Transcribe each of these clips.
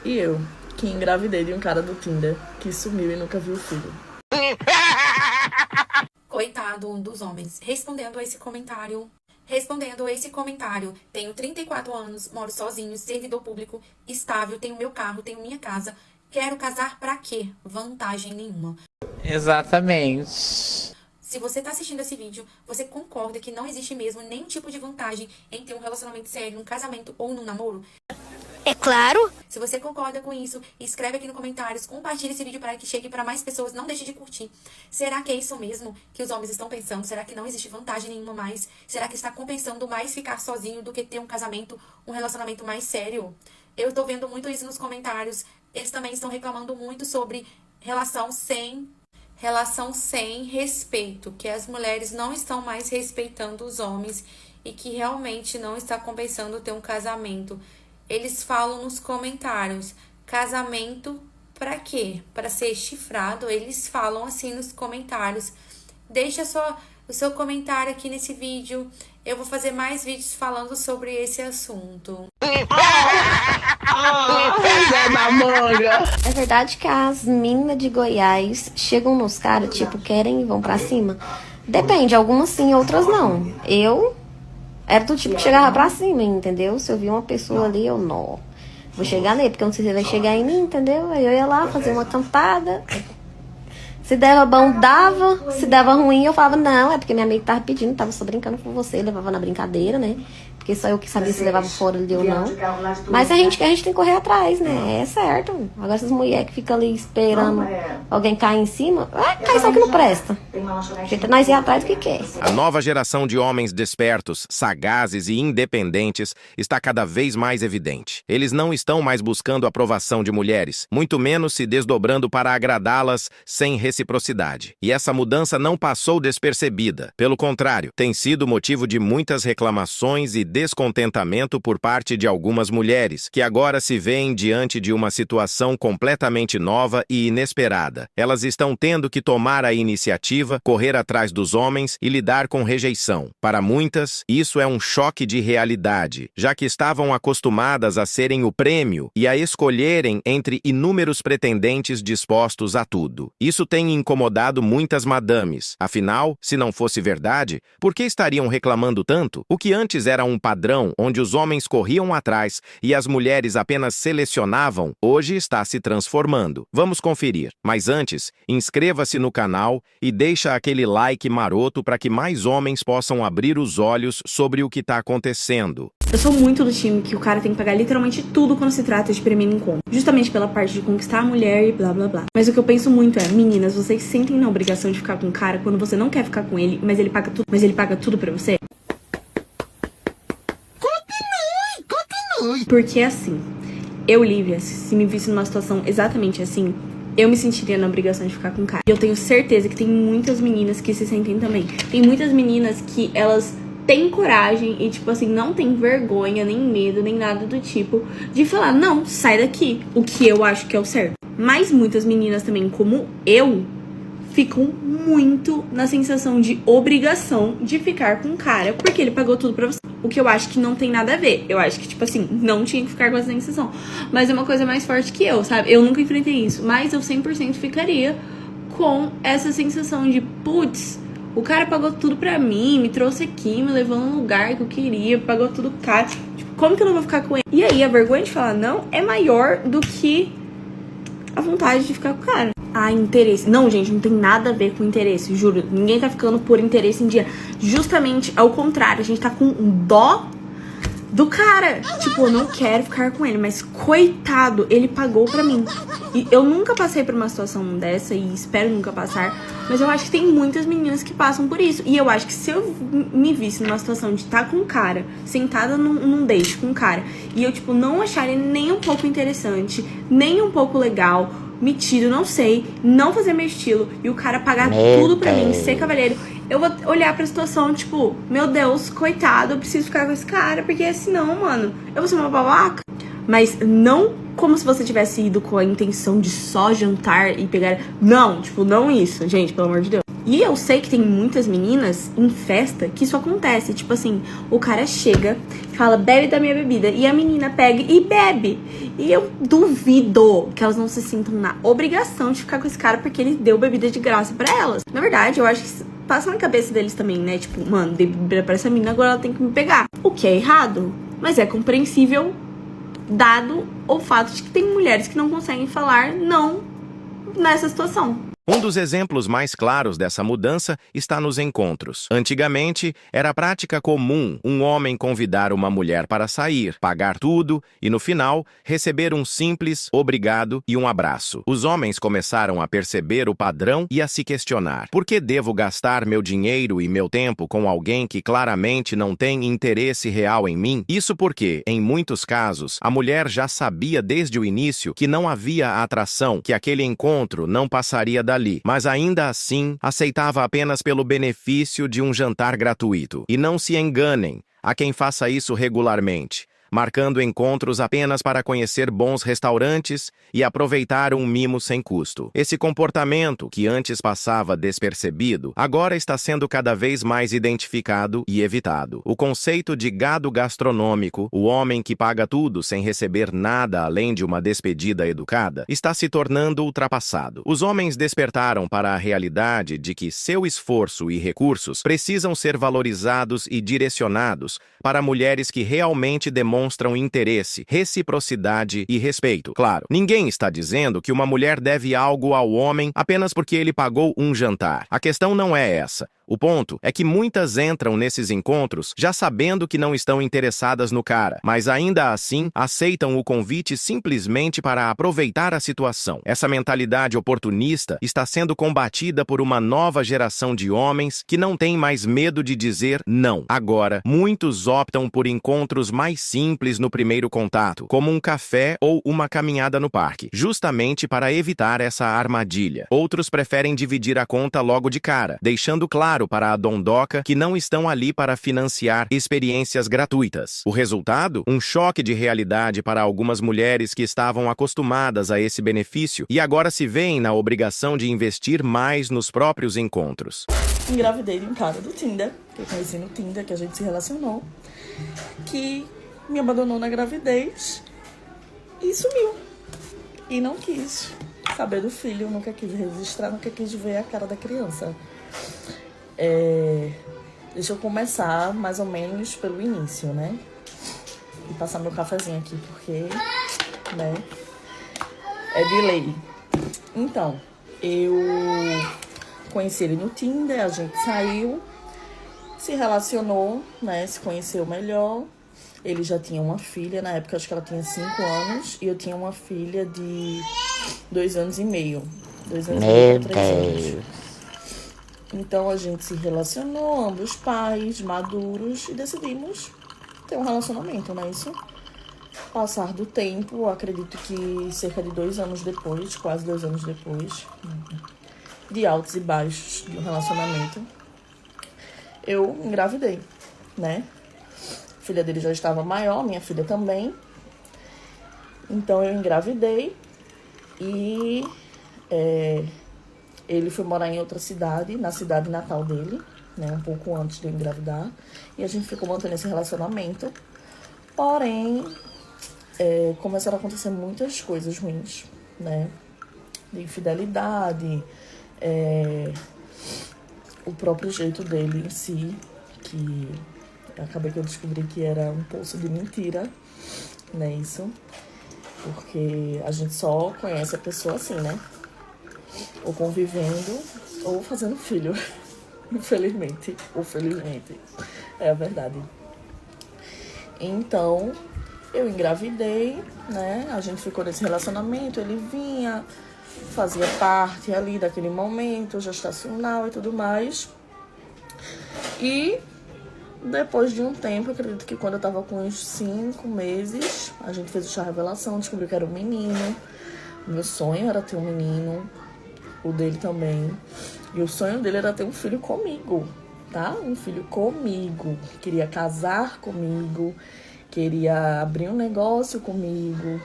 E eu, que engravidei de um cara do Tinder, que sumiu e nunca viu o filho. Coitado dos homens. Respondendo a esse comentário, tenho 34 anos, moro sozinho, servidor público, estável, tenho meu carro, tenho minha casa. Quero casar pra quê? Vantagem nenhuma. Exatamente. Se você tá assistindo esse vídeo, você concorda que não existe mesmo nenhum tipo de vantagem em ter um relacionamento sério, um casamento ou num namoro? É claro. Se você concorda com isso, escreve aqui nos comentários, compartilhe esse vídeo para que chegue para mais pessoas, não deixe de curtir. Será que é isso mesmo que os homens estão pensando? Será que não existe vantagem nenhuma mais? Será que está compensando mais ficar sozinho do que ter um casamento, um relacionamento mais sério? Eu tô vendo muito isso nos comentários. Eles também estão reclamando muito sobre relação sem respeito, que as mulheres não estão mais respeitando os homens e que realmente não está compensando ter um casamento. Eles falam nos comentários, casamento pra quê? Pra ser chifrado? Eles falam assim nos comentários. Deixa o seu comentário aqui nesse vídeo. Eu vou fazer mais vídeos falando sobre esse assunto. É verdade que as minas de Goiás chegam nos caras, tipo, querem e vão pra cima? Depende, algumas sim, outras não. Eu era do tipo que chegava pra cima, entendeu? Se eu via uma pessoa ali, eu não vou chegar nele, porque eu não sei se ele vai chegar em mim, entendeu? Aí eu ia lá fazer uma cantada. Se dava bom, dava. Se dava ruim, eu falava, não, é porque minha amiga tava pedindo, tava só brincando com você, levava na brincadeira, né? Porque só eu que sabia se levava fora ali ou não. Mas a gente tem que correr atrás, né? É certo. Agora essas mulheres que ficam ali esperando alguém cair em cima, cai só que não presta. Gente, nós ir atrás do que quer. A nova geração de homens despertos, sagazes e independentes está cada vez mais evidente. Eles não estão mais buscando a aprovação de mulheres, muito menos se desdobrando para agradá-las sem reciprocidade. E essa mudança não passou despercebida. Pelo contrário, tem sido motivo de muitas reclamações e descontentamento por parte de algumas mulheres, que agora se veem diante de uma situação completamente nova e inesperada. Elas estão tendo que tomar a iniciativa, correr atrás dos homens e lidar com rejeição. Para muitas, isso é um choque de realidade, já que estavam acostumadas a serem o prêmio e a escolherem entre inúmeros pretendentes dispostos a tudo. Isso tem incomodado muitas madames. Afinal, se não fosse verdade, por que estariam reclamando tanto? O que antes era um padrão onde os homens corriam atrás e as mulheres apenas selecionavam, hoje está se transformando. Vamos conferir. Mas antes, inscreva-se no canal e deixa aquele like maroto para que mais homens possam abrir os olhos sobre o que está acontecendo. Eu sou muito do time que o cara tem que pagar literalmente tudo quando se trata de primeiro encontro. Justamente pela parte de conquistar a mulher e blá blá blá. Mas o que eu penso muito é, meninas, vocês sentem na obrigação de ficar com o cara quando você não quer ficar com ele, mas ele paga tudo pra você? Porque assim, eu, Lívia, se me visse numa situação exatamente assim, eu me sentiria na obrigação de ficar com o cara. E eu tenho certeza que tem muitas meninas que se sentem também. Tem muitas meninas que elas têm coragem e, tipo assim, não tem vergonha, nem medo, nem nada do tipo, de falar, não, sai daqui, o que eu acho que é o certo. Mas muitas meninas também, como eu, ficam muito na sensação de obrigação de ficar com o cara, porque ele pagou tudo pra você. O que eu acho que não tem nada a ver. Eu acho que, tipo assim, não tinha que ficar com essa sensação. Mas é uma coisa mais forte que eu, sabe? Eu nunca enfrentei isso. Mas eu 100% ficaria com essa sensação de, putz, o cara pagou tudo pra mim, me trouxe aqui, me levou num lugar que eu queria, pagou tudo caro. Tipo, como que eu não vou ficar com ele? E aí, a vergonha de falar não é maior do que a vontade de ficar com o cara. Ah, interesse. Não, gente, não tem nada a ver com interesse, juro. Ninguém tá ficando por interesse em dia. Justamente ao contrário, a gente tá com dó do cara. Tipo, eu não quero ficar com ele, mas coitado, ele pagou pra mim. E eu nunca passei por uma situação dessa e espero nunca passar, mas eu acho que tem muitas meninas que passam por isso. E eu acho que se eu me visse numa situação de estar com um cara, sentada num date com um cara, e eu, tipo, não achar ele nem um pouco interessante, nem um pouco legal, metido, não sei, não fazer meu estilo, e o cara pagar tudo pra mim, ser cavalheiro, eu vou olhar pra situação, tipo, meu Deus, coitado, eu preciso ficar com esse cara, porque senão, mano, eu vou ser uma babaca. Mas não como se você tivesse ido com a intenção de só jantar e pegar... Não, tipo, não isso, gente, pelo amor de Deus. E eu sei que tem muitas meninas em festa que isso acontece. Tipo assim, o cara chega, fala, bebe da minha bebida. E a menina pega e bebe. E eu duvido que elas não se sintam na obrigação de ficar com esse cara porque ele deu bebida de graça pra elas. Na verdade, eu acho que passa na cabeça deles também, né? Tipo, mano, dei bebida pra essa menina, agora ela tem que me pegar. O que é errado, mas é compreensível dado o fato de que tem mulheres que não conseguem falar não nessa situação. Um dos exemplos mais claros dessa mudança está nos encontros. Antigamente, era prática comum um homem convidar uma mulher para sair, pagar tudo e, no final, receber um simples obrigado e um abraço. Os homens começaram a perceber o padrão e a se questionar: por que devo gastar meu dinheiro e meu tempo com alguém que claramente não tem interesse real em mim? Isso porque, em muitos casos, a mulher já sabia desde o início que não havia atração, que aquele encontro não passaria dali. Mas ainda assim, aceitava apenas pelo benefício de um jantar gratuito. E não se enganem, há quem faça isso regularmente, marcando encontros apenas para conhecer bons restaurantes e aproveitar um mimo sem custo. Esse comportamento, que antes passava despercebido, agora está sendo cada vez mais identificado e evitado. O conceito de gado gastronômico, o homem que paga tudo sem receber nada além de uma despedida educada, está se tornando ultrapassado. Os homens despertaram para a realidade de que seu esforço e recursos precisam ser valorizados e direcionados para mulheres que realmente demonstram interesse, reciprocidade e respeito. Claro, ninguém está dizendo que uma mulher deve algo ao homem apenas porque ele pagou um jantar. A questão não é essa. O ponto é que muitas entram nesses encontros já sabendo que não estão interessadas no cara, mas ainda assim aceitam o convite simplesmente para aproveitar a situação. Essa mentalidade oportunista está sendo combatida por uma nova geração de homens que não tem mais medo de dizer não. Agora, muitos optam por encontros mais simples no primeiro contato, como um café ou uma caminhada no parque, justamente para evitar essa armadilha. Outros preferem dividir a conta logo de cara, deixando claro para a dondoca que não estão ali para financiar experiências gratuitas. O resultado? Um choque de realidade para algumas mulheres que estavam acostumadas a esse benefício e agora se veem na obrigação de investir mais nos próprios encontros. Engravidei de um cara do Tinder, que eu conheci no Tinder, que a gente se relacionou, que me abandonou na gravidez e sumiu. E não quis saber do filho, nunca quis registrar, nunca quis ver a cara da criança. Deixa eu começar mais ou menos pelo início, né? E passar meu cafezinho aqui, porque, né, é de lei. Então, eu conheci ele no Tinder, a gente saiu, se relacionou, né, se conheceu melhor. Ele já tinha uma filha, na época acho que ela tinha 5 anos, e eu tinha uma filha de 2 anos e meio. 2 anos e meio, 3 anos. Então a gente se relacionou, ambos pais, maduros, e decidimos ter um relacionamento, não é isso? Passar do tempo, acredito que cerca de 2 anos depois, quase 2 anos depois, de altos e baixos de um relacionamento, eu engravidei, né? A filha dele já estava maior, minha filha também. Então eu engravidei e ele foi morar em outra cidade, na cidade natal dele, né, um pouco antes de eu engravidar. E a gente ficou mantendo esse relacionamento. Porém, começaram a acontecer muitas coisas ruins, né? De infidelidade, o próprio jeito dele em si, que acabei que eu descobri que era um poço de mentira, né, isso? Porque a gente só conhece a pessoa assim, né? Ou convivendo, ou fazendo filho. Infelizmente, ou felizmente. É a verdade. Então, eu engravidei, né? A gente ficou nesse relacionamento, ele vinha, fazia parte ali daquele momento gestacional e tudo mais. E depois de um tempo, eu acredito que quando eu tava com uns 5 meses, a gente fez o chá revelação, descobriu que era um menino. Meu sonho era ter um menino, o dele também. E o sonho dele era ter um filho comigo, tá? Um filho comigo. Queria casar comigo, queria abrir um negócio comigo.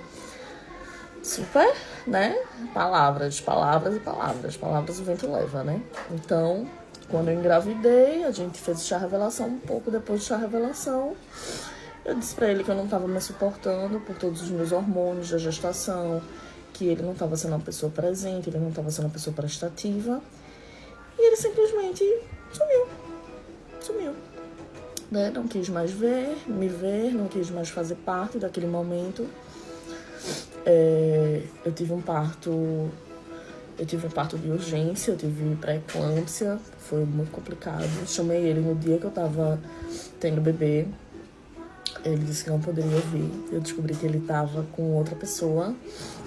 super, né? Palavras, palavras e palavras. Palavras o vento leva, né? Então, quando eu engravidei, a gente fez o chá revelação. Um pouco depois do chá revelação, eu disse pra ele que eu não tava me suportando por todos os meus hormônios da gestação, que ele não tava sendo uma pessoa presente, ele não tava sendo uma pessoa prestativa. E ele simplesmente sumiu. Né? Não quis mais me ver, não quis mais fazer parte daquele momento. Eu tive um parto de urgência, eu tive pré-eclâmpsia, foi muito complicado. Chamei ele no dia que eu tava tendo bebê. Ele disse que não poderia vir. Eu descobri que ele tava com outra pessoa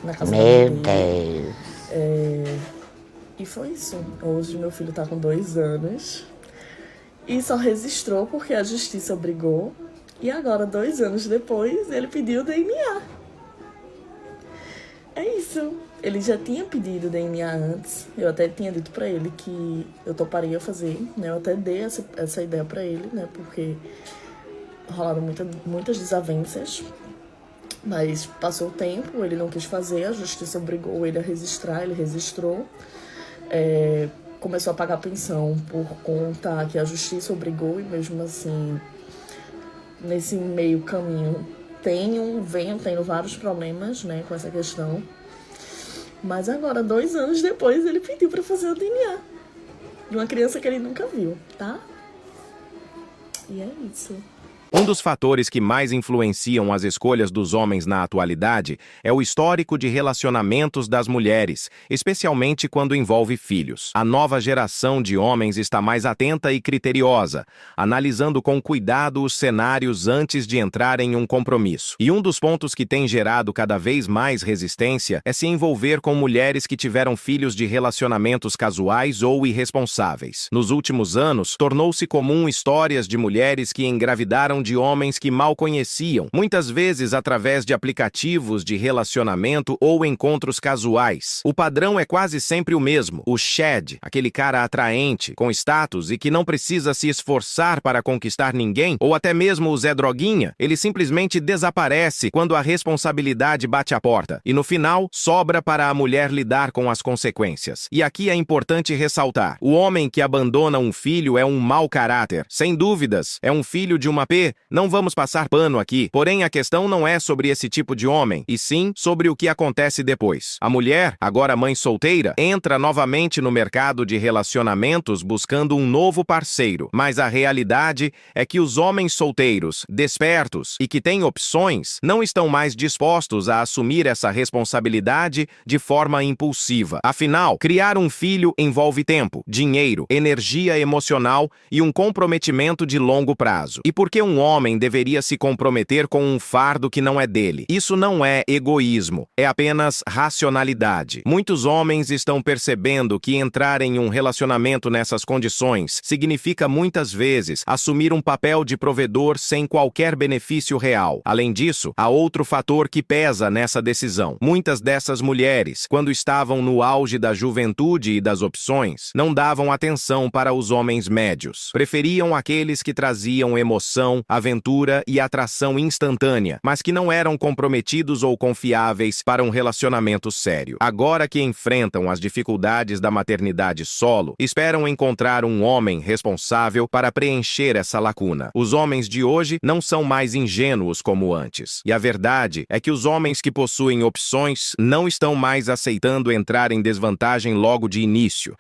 na casa dele. Meu Deus! E foi isso. Hoje meu filho tá com 2 anos. E só registrou porque a justiça obrigou. E agora, 2 anos depois, ele pediu DNA. É isso. Ele já tinha pedido DNA antes. Eu até tinha dito pra ele que eu toparia fazer, né? Eu até dei essa ideia pra ele, né? Porque rolaram muitas desavenças. Mas passou o tempo, ele não quis fazer. A justiça obrigou ele a registrar, ele registrou. Começou a pagar pensão por conta que a justiça obrigou. E mesmo assim, nesse meio caminho, venho tendo vários problemas, né, com essa questão. Mas agora, 2 anos depois, ele pediu pra fazer o DNA de uma criança que ele nunca viu, tá? E é isso. Um dos fatores que mais influenciam as escolhas dos homens na atualidade é o histórico de relacionamentos das mulheres, especialmente quando envolve filhos. A nova geração de homens está mais atenta e criteriosa, analisando com cuidado os cenários antes de entrar em um compromisso. E um dos pontos que tem gerado cada vez mais resistência é se envolver com mulheres que tiveram filhos de relacionamentos casuais ou irresponsáveis. Nos últimos anos, tornou-se comum histórias de mulheres que engravidaram de homens que mal conheciam, muitas vezes através de aplicativos de relacionamento ou encontros casuais. O padrão é quase sempre o mesmo: o Chad, aquele cara atraente, com status e que não precisa se esforçar para conquistar ninguém, ou até mesmo o Zé Droguinha. Ele simplesmente desaparece quando a responsabilidade bate à porta, e no final, sobra para a mulher lidar com as consequências. E aqui é importante ressaltar: o homem que abandona um filho é um mau caráter. Sem dúvidas, é um filho de uma P. Não vamos passar pano aqui, porém a questão não é sobre esse tipo de homem, e sim sobre o que acontece depois. A mulher, agora mãe solteira, entra novamente no mercado de relacionamentos buscando um novo parceiro, mas a realidade é que os homens solteiros, despertos e que têm opções, não estão mais dispostos a assumir essa responsabilidade de forma impulsiva. Afinal, criar um filho envolve tempo, dinheiro, energia emocional e um comprometimento de longo prazo. E por que um homem deveria se comprometer com um fardo que não é dele? Isso não é egoísmo, é apenas racionalidade. Muitos homens estão percebendo que entrar em um relacionamento nessas condições significa muitas vezes assumir um papel de provedor sem qualquer benefício real. Além disso, há outro fator que pesa nessa decisão. Muitas dessas mulheres, quando estavam no auge da juventude e das opções, não davam atenção para os homens médios. Preferiam aqueles que traziam emoção, aventura e atração instantânea, mas que não eram comprometidos ou confiáveis para um relacionamento sério. Agora que enfrentam as dificuldades da maternidade solo, esperam encontrar um homem responsável para preencher essa lacuna. Os homens de hoje não são mais ingênuos como antes. E a verdade é que os homens que possuem opções não estão mais aceitando entrar em desvantagem logo de início.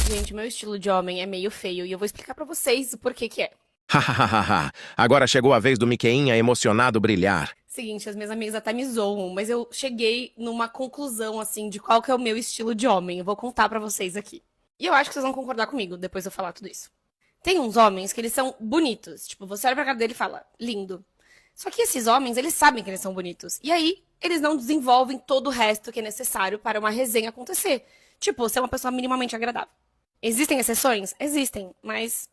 Gente, meu estilo de homem é meio feio e eu vou explicar pra vocês o porquê que é. Hahaha, agora chegou a vez do Miqueinha emocionado brilhar. Seguinte, as minhas amigas até me zoam, mas eu cheguei numa conclusão, assim, de qual que é o meu estilo de homem. Eu vou contar pra vocês aqui. E eu acho que vocês vão concordar comigo depois de eu falar tudo isso. Tem uns homens que eles são bonitos. Tipo, você olha pra cara dele e fala, lindo. Só que esses homens, eles sabem que eles são bonitos. E aí, eles não desenvolvem todo o resto que é necessário para uma resenha acontecer. Tipo, ser uma pessoa minimamente agradável. Existem exceções? Existem, mas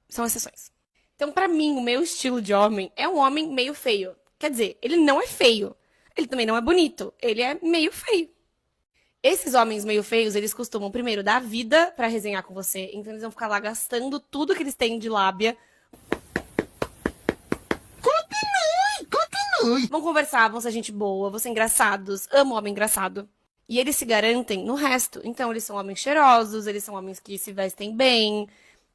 são exceções. Então, pra mim, o meu estilo de homem é um homem meio feio. Quer dizer, ele não é feio. Ele também não é bonito. Ele é meio feio. Esses homens meio feios, eles costumam primeiro dar vida pra resenhar com você. Então, eles vão ficar lá gastando tudo que eles têm de lábia. Continue. Vão conversar, vão ser gente boa, vão ser engraçados. Amo homem engraçado. E eles se garantem no resto. Então, eles são homens cheirosos, eles são homens que se vestem bem.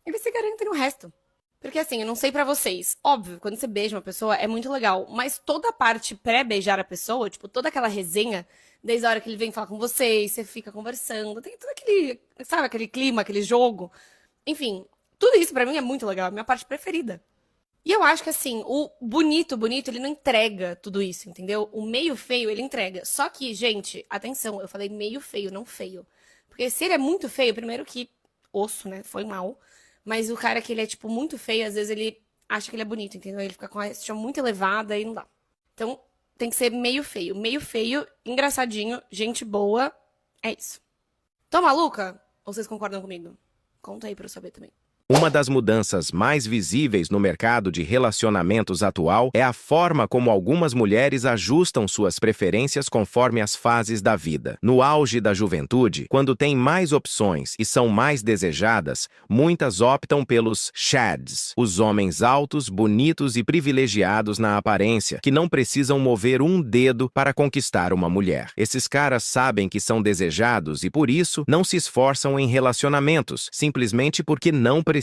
Eles se garantem no resto. Porque assim, eu não sei pra vocês. Óbvio, quando você beija uma pessoa é muito legal. Mas toda a parte pré-beijar a pessoa, tipo, toda aquela resenha, desde a hora que ele vem falar com você, você fica conversando, tem todo aquele, sabe, aquele clima, aquele jogo. Enfim, tudo isso pra mim é muito legal, é a minha parte preferida. E eu acho que assim, o bonito, ele não entrega tudo isso, entendeu? O meio feio, ele entrega. Só que, gente, atenção, eu falei meio feio, não feio. Porque se ele é muito feio, primeiro que osso, né, foi mal. Mas o cara que ele é, tipo, muito feio, às vezes ele acha que ele é bonito, entendeu? Ele fica com a autoestima muito elevada e não dá. Então, tem que ser meio feio. Meio feio, engraçadinho, gente boa, é isso. Tô maluca? Ou vocês concordam comigo? Conta aí pra eu saber também. Uma das mudanças mais visíveis no mercado de relacionamentos atual é a forma como algumas mulheres ajustam suas preferências conforme as fases da vida. No auge da juventude, quando têm mais opções e são mais desejadas, muitas optam pelos chads, os homens altos, bonitos e privilegiados na aparência, que não precisam mover um dedo para conquistar uma mulher. Esses caras sabem que são desejados e, por isso, não se esforçam em relacionamentos, simplesmente porque não precisam.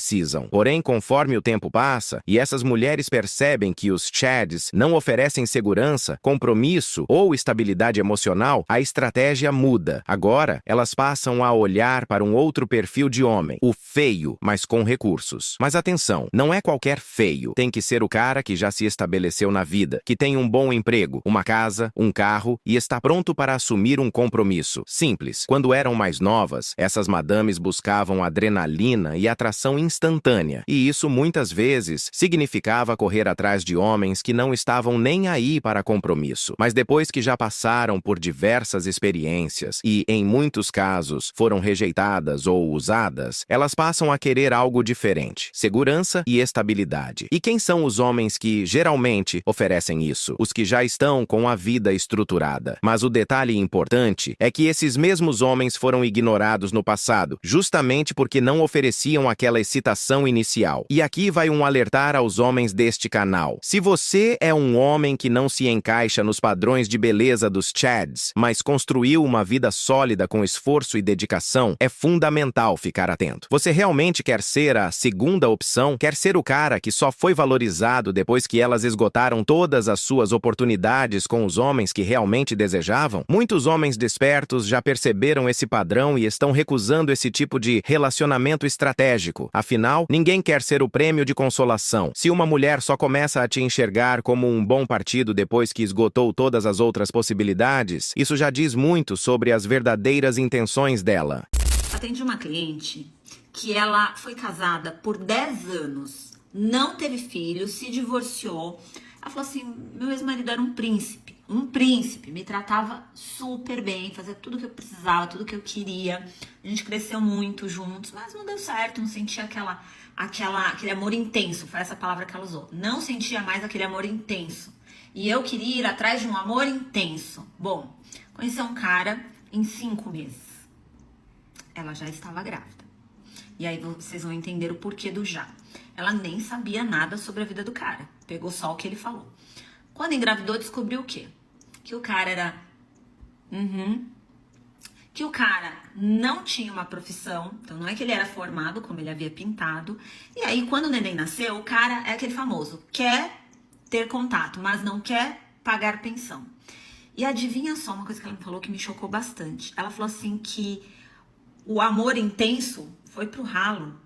Porém, conforme o tempo passa e essas mulheres percebem que os chads não oferecem segurança, compromisso ou estabilidade emocional, a estratégia muda. Agora, elas passam a olhar para um outro perfil de homem, o feio, mas com recursos. Mas atenção, não é qualquer feio. Tem que ser o cara que já se estabeleceu na vida, que tem um bom emprego, uma casa, um carro e está pronto para assumir um compromisso. Simples. Quando eram mais novas, essas madames buscavam adrenalina e atração instantânea, e isso muitas vezes significava correr atrás de homens que não estavam nem aí para compromisso. Mas depois que já passaram por diversas experiências e, em muitos casos, foram rejeitadas ou usadas, elas passam a querer algo diferente: segurança e estabilidade. E quem são os homens que, geralmente, oferecem isso? Os que já estão com a vida estruturada. Mas o detalhe importante é que esses mesmos homens foram ignorados no passado, justamente porque não ofereciam aquela excitação inicial. E aqui vai um alertar aos homens deste canal. Se você é um homem que não se encaixa nos padrões de beleza dos chads, mas construiu uma vida sólida com esforço e dedicação, é fundamental ficar atento. Você realmente quer ser a segunda opção? Quer ser o cara que só foi valorizado depois que elas esgotaram todas as suas oportunidades com os homens que realmente desejavam? Muitos homens despertos já perceberam esse padrão e estão recusando esse tipo de relacionamento estratégico. Afinal, ninguém quer ser o prêmio de consolação. Se uma mulher só começa a te enxergar como um bom partido depois que esgotou todas as outras possibilidades, isso já diz muito sobre as verdadeiras intenções dela. Atendi uma cliente que ela foi casada por 10 anos, não teve filhos, se divorciou. Ela falou assim, meu ex-marido era um príncipe, me tratava super bem, fazia tudo que eu precisava, tudo que eu queria. A gente cresceu muito juntos, mas não deu certo, não sentia aquele amor intenso, foi essa palavra que ela usou. Não sentia mais aquele amor intenso. E eu queria ir atrás de um amor intenso. Bom, conheci um cara em 5 meses. Ela já estava grávida. E aí vocês vão entender o porquê do já. Ela nem sabia nada sobre a vida do cara. Pegou só o que ele falou. Quando engravidou, descobriu o quê? Que o cara era... Que o cara não tinha uma profissão. Então não é que ele era formado, como ele havia pintado. E aí, quando o neném nasceu, o cara é aquele famoso. Quer ter contato, mas não quer pagar pensão. E adivinha só uma coisa que ela me falou que me chocou bastante. Ela falou assim que o amor intenso foi pro ralo.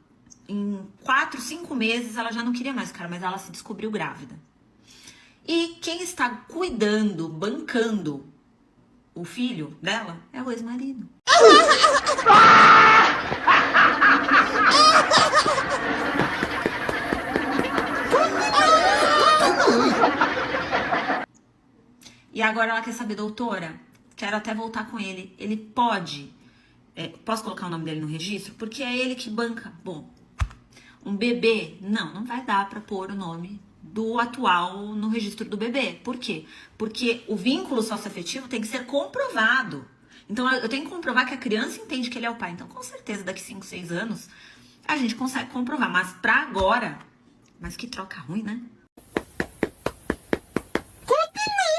Em 4, 5 meses ela já não queria mais o cara, mas ela se descobriu grávida. E quem está cuidando, bancando o filho dela é o ex-marido. E agora ela quer saber, doutora, quero até voltar com ele. Ele pode... posso colocar o nome dele no registro? Porque é ele que banca. Bom, um bebê, não vai dar para pôr o nome do atual no registro do bebê. Por quê? Porque o vínculo socioafetivo tem que ser comprovado. Então, eu tenho que comprovar que a criança entende que ele é o pai. Então, com certeza, daqui 5, 6 anos, a gente consegue comprovar. Mas pra agora... Mas que troca ruim, né? Continue!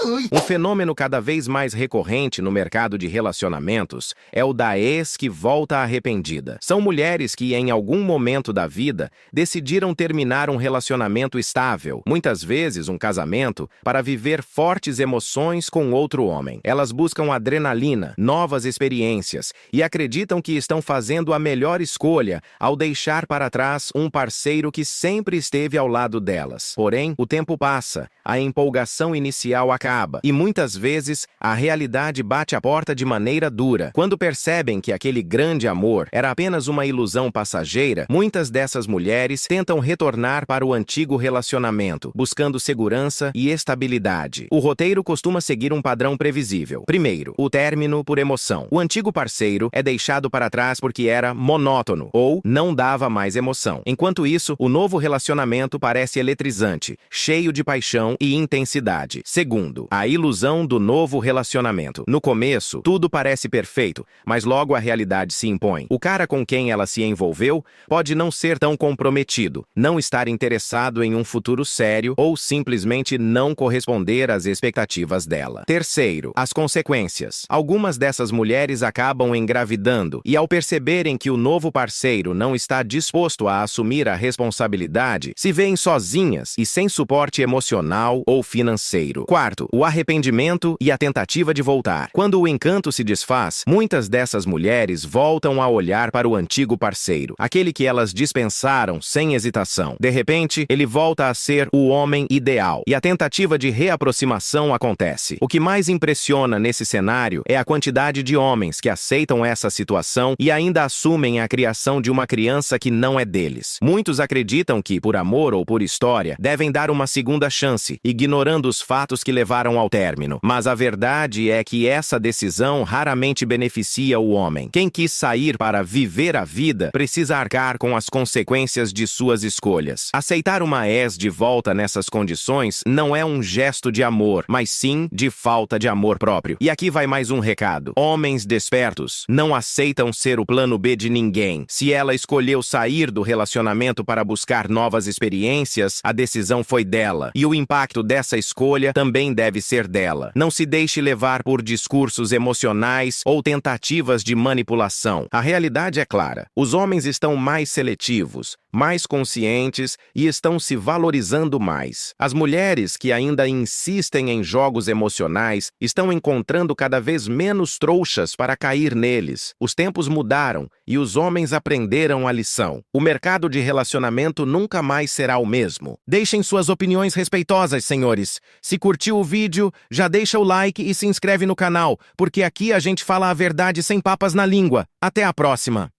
Um fenômeno cada vez mais recorrente no mercado de relacionamentos é o da ex que volta arrependida. São mulheres que, em algum momento da vida, decidiram terminar um relacionamento estável, muitas vezes um casamento, para viver fortes emoções com outro homem. Elas buscam adrenalina, novas experiências e acreditam que estão fazendo a melhor escolha ao deixar para trás um parceiro que sempre esteve ao lado delas. Porém, o tempo passa, a empolgação inicial acaba e muitas vezes a realidade bate a porta de maneira dura. Quando percebem que aquele grande amor era apenas uma ilusão passageira, muitas dessas mulheres tentam retornar para o antigo relacionamento, buscando segurança e estabilidade. O roteiro costuma seguir um padrão previsível. Primeiro, o término por emoção. O antigo parceiro é deixado para trás porque era monótono ou não dava mais emoção. Enquanto isso, o novo relacionamento parece eletrizante, cheio de paixão e intensidade. Segundo, a ilusão do novo relacionamento. No começo, tudo parece perfeito, mas logo a realidade se impõe. O cara com quem ela se envolveu pode não ser tão comprometido, não estar interessado em um futuro sério ou simplesmente não corresponder às expectativas dela. Terceiro, as consequências. Algumas dessas mulheres acabam engravidando e, ao perceberem que o novo parceiro não está disposto a assumir a responsabilidade, se veem sozinhas e sem suporte emocional ou financeiro. Quarto, o arrependimento e a tentativa de voltar. Quando o encanto se desfaz, muitas dessas mulheres voltam a olhar para o antigo parceiro, aquele que elas dispensaram sem hesitação. De repente, ele volta a ser o homem ideal e a tentativa de reaproximação acontece. O que mais impressiona nesse cenário é a quantidade de homens que aceitam essa situação e ainda assumem a criação de uma criança que não é deles. Muitos acreditam que, por amor ou por história, devem dar uma segunda chance, ignorando os fatos que levaram ao término. Mas a verdade é que essa decisão raramente beneficia o homem. Quem quis sair para viver a vida precisa arcar com as consequências de suas escolhas. Aceitar uma ex de volta nessas condições não é um gesto de amor, mas sim de falta de amor próprio. E aqui vai mais um recado. Homens despertos não aceitam ser o plano B de ninguém. Se ela escolheu sair do relacionamento para buscar novas experiências, a decisão foi dela. E o impacto dessa escolha também deve ser dela. Não se deixe levar por discursos emocionais ou tentativas de manipulação. A realidade é clara. Os homens estão mais seletivos, mais conscientes e estão se valorizando mais. As mulheres que ainda insistem em jogos emocionais estão encontrando cada vez menos trouxas para cair neles. Os tempos mudaram e os homens aprenderam a lição. O mercado de relacionamento nunca mais será o mesmo. Deixem suas opiniões respeitosas, senhores. Se curtiu o vídeo, já deixa o like e se inscreve no canal, porque aqui a gente fala a verdade sem papas na língua. Até a próxima!